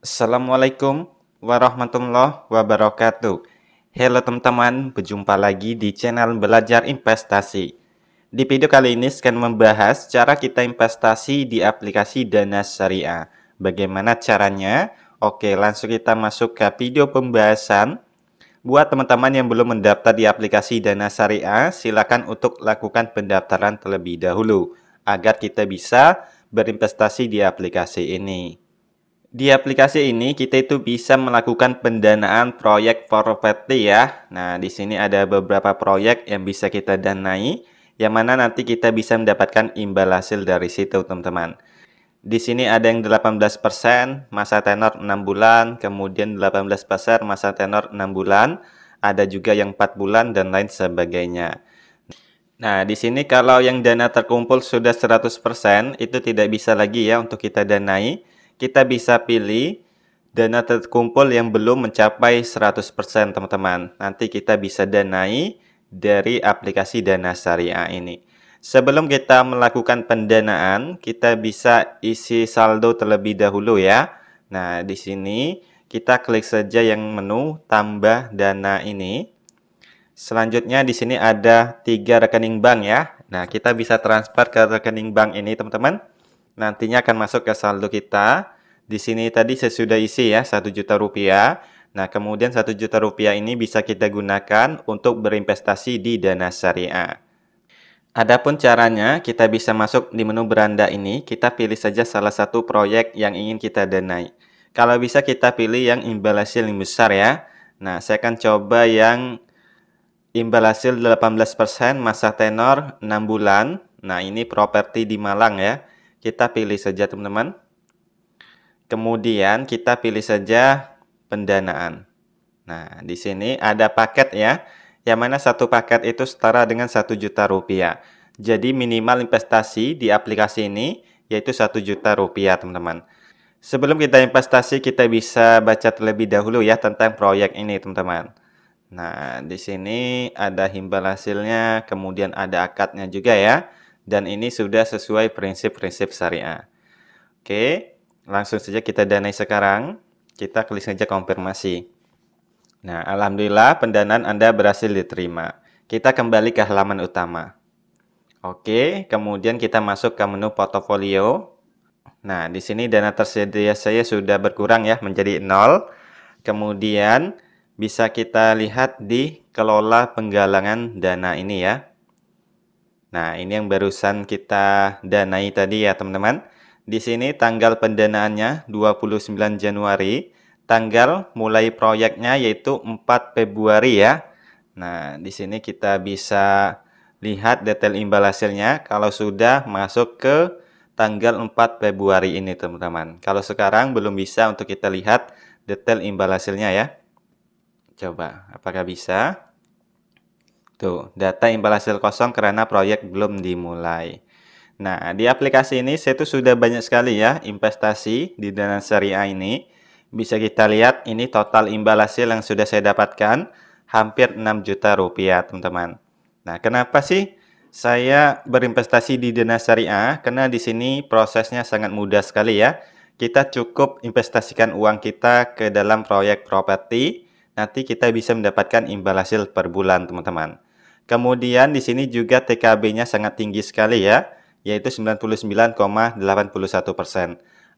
Assalamualaikum warahmatullahi wabarakatuh. Halo teman-teman, berjumpa lagi di channel Belajar Investasi. Di video kali ini saya akan membahas cara kita investasi di aplikasi Dana Syariah. Bagaimana caranya? Oke, langsung kita masuk ke video pembahasan. Buat teman-teman yang belum mendaftar di aplikasi Dana Syariah, silakan untuk lakukan pendaftaran terlebih dahulu agar kita bisa berinvestasi di aplikasi ini. Di aplikasi ini kita itu bisa melakukan pendanaan proyek properti ya. Nah, di sini ada beberapa proyek yang bisa kita danai, yang mana nanti kita bisa mendapatkan imbal hasil dari situ, teman-teman. Di sini ada yang 18%, masa tenor 6 bulan, kemudian 18% masa tenor 6 bulan, ada juga yang 4 bulan dan lain sebagainya. Nah, di sini kalau yang dana terkumpul sudah 100%, itu tidak bisa lagi ya untuk kita danai. Kita bisa pilih dana terkumpul yang belum mencapai 100%, teman-teman. Nanti kita bisa danai dari aplikasi Dana Syariah ini. Sebelum kita melakukan pendanaan, kita bisa isi saldo terlebih dahulu ya. Nah, di sini kita klik saja yang menu tambah dana ini. Selanjutnya di sini ada 3 rekening bank ya. Nah, kita bisa transfer ke rekening bank ini, teman-teman. Nantinya akan masuk ke saldo kita. Di sini tadi saya sudah isi ya, 1 juta rupiah. Nah, kemudian 1 juta rupiah ini bisa kita gunakan untuk berinvestasi di Dana Syariah. Adapun caranya, kita bisa masuk di menu beranda ini, kita pilih saja salah satu proyek yang ingin kita danai. Kalau bisa kita pilih yang imbal hasil yang besar ya. Nah, saya akan coba yang imbal hasil 18%, masa tenor 6 bulan. Nah, ini properti di Malang ya. Kita pilih saja, teman-teman. Kemudian kita pilih saja pendanaan. Nah, di sini ada paket ya. Yang mana satu paket itu setara dengan 1 juta rupiah. Jadi minimal investasi di aplikasi ini yaitu 1 juta rupiah, teman-teman. Sebelum kita investasi, kita bisa baca terlebih dahulu ya tentang proyek ini, teman-teman. Nah, di sini ada imbal hasilnya, kemudian ada akadnya juga ya. Dan ini sudah sesuai prinsip-prinsip syariah. Oke, langsung saja kita danai sekarang. Kita klik saja konfirmasi. Nah, alhamdulillah pendanaan Anda berhasil diterima. Kita kembali ke halaman utama. Oke, kemudian kita masuk ke menu portofolio. Nah, di sini dana tersedia saya sudah berkurang ya menjadi 0. Kemudian bisa kita lihat di kelola penggalangan dana ini ya. Nah, ini yang barusan kita danai tadi ya, teman-teman. Di sini tanggal pendanaannya 29 Januari, tanggal mulai proyeknya yaitu 4 Februari ya. Nah, di sini kita bisa lihat detail imbal hasilnya kalau sudah masuk ke tanggal 4 Februari ini, teman-teman. Kalau sekarang belum bisa untuk kita lihat detail imbal hasilnya ya. Coba, apakah bisa? Tuh, data imbal hasil kosong karena proyek belum dimulai. Nah, di aplikasi ini saya tuh sudah banyak sekali ya investasi di Dana Syariah ini. Bisa kita lihat ini total imbal hasil yang sudah saya dapatkan hampir 6 juta rupiah, teman-teman. Nah, kenapa sih saya berinvestasi di Dana Syariah? Karena di sini prosesnya sangat mudah sekali ya. Kita cukup investasikan uang kita ke dalam proyek properti, nanti kita bisa mendapatkan imbal hasil per bulan, teman-teman. Kemudian di sini juga TKB-nya sangat tinggi sekali ya, yaitu 99,81%.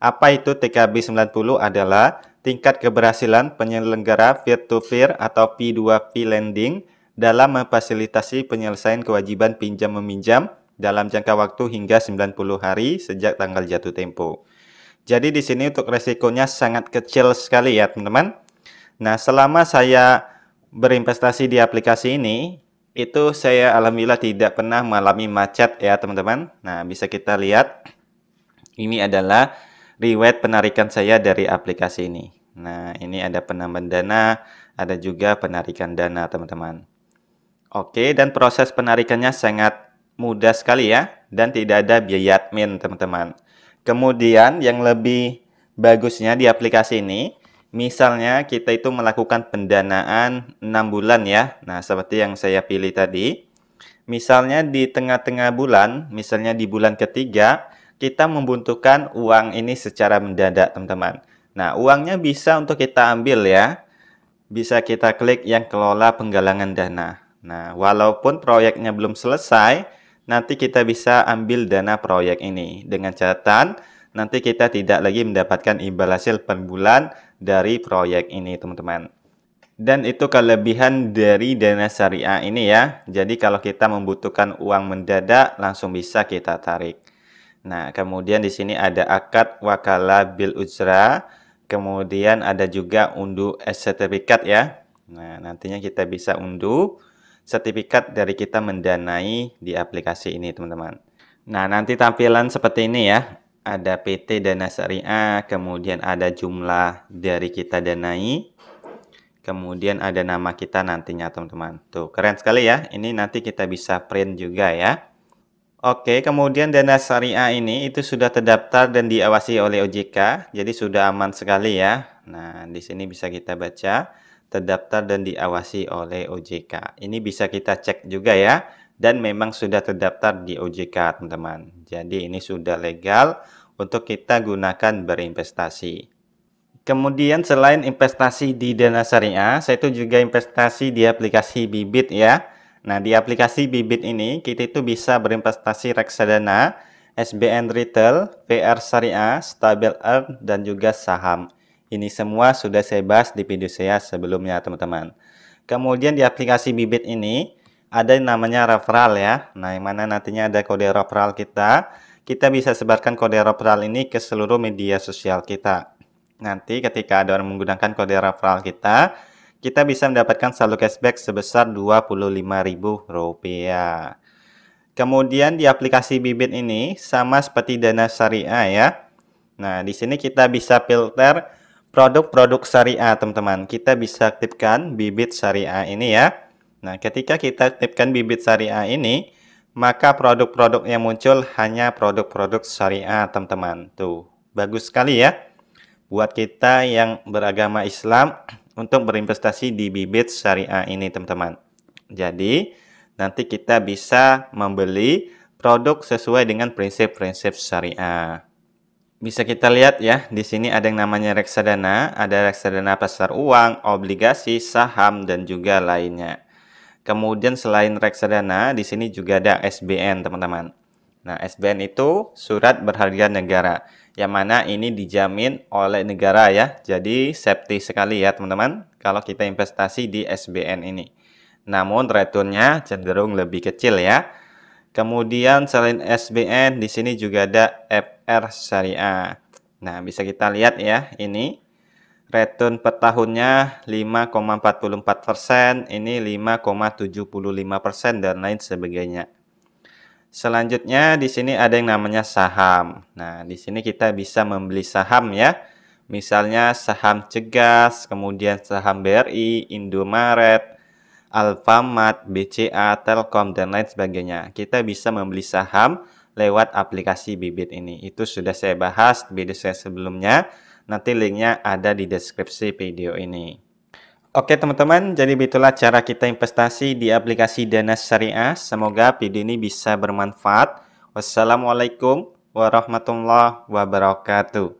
Apa itu TKB 90? Adalah tingkat keberhasilan penyelenggara peer-to-peer atau P2P lending dalam memfasilitasi penyelesaian kewajiban pinjam-meminjam dalam jangka waktu hingga 90 hari sejak tanggal jatuh tempo. Jadi di sini untuk resikonya sangat kecil sekali ya, teman-teman. Nah, selama saya berinvestasi di aplikasi ini, itu saya alhamdulillah tidak pernah mengalami macet ya, teman-teman. Nah, bisa kita lihat ini adalah riwayat penarikan saya dari aplikasi ini. Nah, ini ada penambahan dana, ada juga penarikan dana, teman-teman. Oke, dan proses penarikannya sangat mudah sekali ya, dan tidak ada biaya admin, teman-teman. Kemudian yang lebih bagusnya di aplikasi ini, misalnya kita itu melakukan pendanaan 6 bulan ya. Nah, seperti yang saya pilih tadi. Misalnya di tengah-tengah bulan, misalnya di bulan ketiga, kita membutuhkan uang ini secara mendadak, teman-teman. Nah, uangnya bisa untuk kita ambil ya. Bisa kita klik yang kelola penggalangan dana. Nah, walaupun proyeknya belum selesai, nanti kita bisa ambil dana proyek ini. Dengan catatan, nanti kita tidak lagi mendapatkan imbal hasil per bulan dari proyek ini, teman-teman. Dan itu kelebihan dari dana syariah ini ya. Jadi kalau kita membutuhkan uang mendadak, langsung bisa kita tarik. Nah, kemudian di sini ada akad wakalah bil ujrah. Kemudian ada juga unduh sertifikat ya. Nah, nantinya kita bisa unduh sertifikat dari kita mendanai di aplikasi ini, teman-teman. Nah, nanti tampilan seperti ini ya. Ada PT Dana Syariah, kemudian ada jumlah dari kita danai, kemudian ada nama kita nantinya, teman-teman. Tuh, keren sekali ya. Ini nanti kita bisa print juga ya. Oke, kemudian dana syariah ini itu sudah terdaftar dan diawasi oleh OJK, jadi sudah aman sekali ya. Nah, di sini bisa kita baca, terdaftar dan diawasi oleh OJK. Ini bisa kita cek juga ya, dan memang sudah terdaftar di OJK, teman-teman. Jadi ini sudah legal untuk kita gunakan berinvestasi. Kemudian selain investasi di dana syariah, saya itu juga investasi di aplikasi Bibit ya. Nah, di aplikasi Bibit ini kita itu bisa berinvestasi reksadana, SBN Retail, PR Syariah, Stabil Earn, dan juga saham. Ini semua sudah saya bahas di video saya sebelumnya, teman-teman. Kemudian di aplikasi Bibit ini ada yang namanya referral ya. Nah, yang mana nantinya ada kode referral kita. Kita bisa sebarkan kode referral ini ke seluruh media sosial kita. Nanti ketika ada orang menggunakan kode referral kita bisa mendapatkan saldo cashback sebesar Rp25.000. Kemudian di aplikasi Bibit ini sama seperti dana syariah ya. Nah, di sini kita bisa filter produk-produk syariah, teman-teman. Kita bisa aktifkan Bibit syariah ini ya. Nah, ketika kita aktifkan Bibit syariah ini, maka produk-produk yang muncul hanya produk-produk syariah, teman-teman. Tuh, bagus sekali ya buat kita yang beragama Islam untuk berinvestasi di Bibit syariah ini, teman-teman. Jadi, nanti kita bisa membeli produk sesuai dengan prinsip-prinsip syariah. Bisa kita lihat ya, di sini ada yang namanya reksadana, ada reksadana pasar uang, obligasi, saham, dan juga lainnya. Kemudian selain reksadana, di sini juga ada SBN, teman-teman. Nah, SBN itu surat berharga negara, yang mana ini dijamin oleh negara ya. Jadi safety sekali ya teman-teman kalau kita investasi di SBN ini. Namun returnnya cenderung lebih kecil ya. Kemudian selain SBN di sini juga ada FR Syariah. Nah, bisa kita lihat ya, ini return per tahunnya 5,44%, ini 5,75% dan lain sebagainya. Selanjutnya di sini ada yang namanya saham. Nah, di sini kita bisa membeli saham ya. Misalnya saham Cegas, kemudian saham BRI, Indomaret, Alfamart, BCA, Telkom, dan lain sebagainya. Kita bisa membeli saham lewat aplikasi Bibit ini. Itu sudah saya bahas di video saya sebelumnya. Nanti linknya ada di deskripsi video ini. Oke teman-teman, jadi itulah cara kita investasi di aplikasi Dana Syariah. Semoga video ini bisa bermanfaat. Wassalamualaikum warahmatullahi wabarakatuh.